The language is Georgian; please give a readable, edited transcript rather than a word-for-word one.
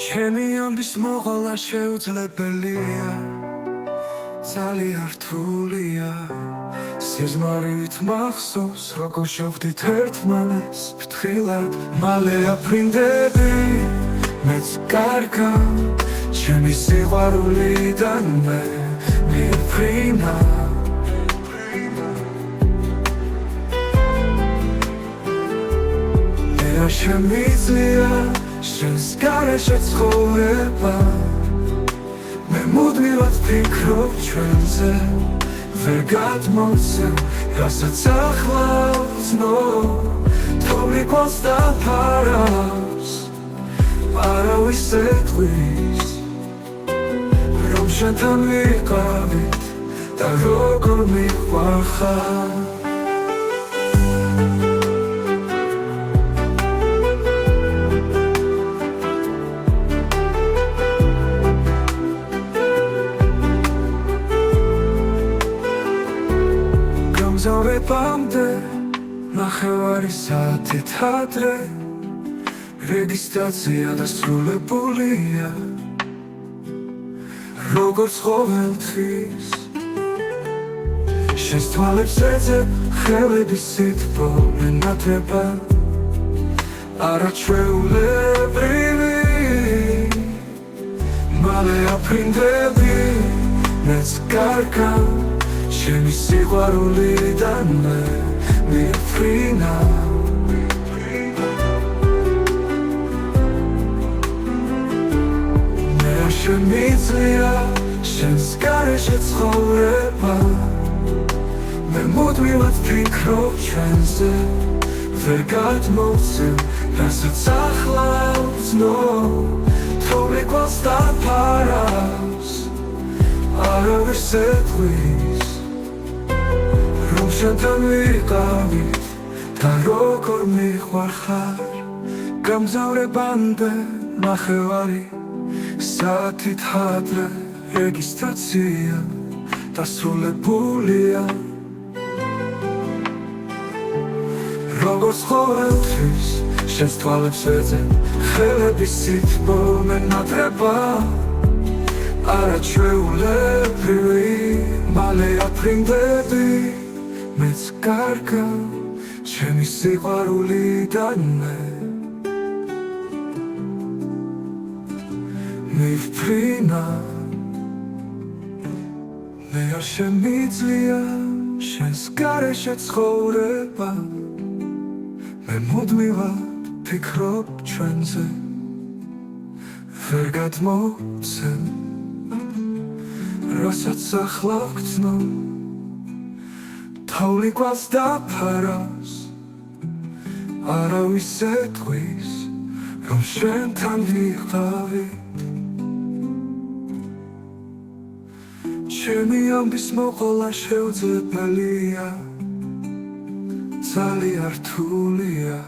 ჩემი ამბის მოყოლა შეუძლებელია, ძალიან რთულია. სიზმარით მახსოვს, როგორ შევხვდით ერთმანეს ფრთხილად. მალე აფრინდები, მეც კარგავ, ჩემი სიყვარულიდან მე მიფრინა. მე შემიძლია შენს გარეშე ცხოვრება, მე მუდმივად ვფიქრობ ჩვენზე, ვერ გადმოვცემ, რასაც ახლა ვცნობ. თოვლი გვალს დაფარავს, არავის ეტყვის, რომ შენთან ვიყავით და როგორ მიყვარხარ. გამგზავრებამდე ნახევარი საათით ადრე, რეგისტრაცია დასრულებულია, როგორც ყოველთვის. შენს თვალებს ეძებ ხელების სითბო, მე ნათება არაჩვეულებრივი. მალე აფრინდები, მეც კარგავ, ჩემი სიყვარულიდან მე მიფრინა. მე შემიძლია შენს გარეშე ცხოვრება, მე მუდმივად ვფიქრობ ჩვენზე, ვერ გადმოვცემ, რასაც ახლა ვცნობ. თოვლი გვალს დაფარავს, არავის ეტყვის, რომ შენთან ვიყავით და როგორ მიყვარხარ. გამგზავრებამდე ნახევარი საათით ადრე, რეგისტრაცია დასრულებულია, როგორც ყოველთვის. შენს თვალებს ეძებ ხელების სითბო, მე ნათება არაჩვეულებრივი. მალე აფრინდები, მეც კარგავ, ჩემი სიყვარულიდან მე მიფრინა. მე არ შემიძლია შენს გარეშე ცხოვრება, მე მუდმივად ვფიქრობ ჩვენზე, ვერ გადმოვცემ, რასაც ახლა ვგრძნობ. თოვლი გვალს დაფარავს, არავის ეტყვის, რომ შენთან ვიყავით. ჩემი ამბის მოყოლა შეუძლებელია, ძალიან რთულია.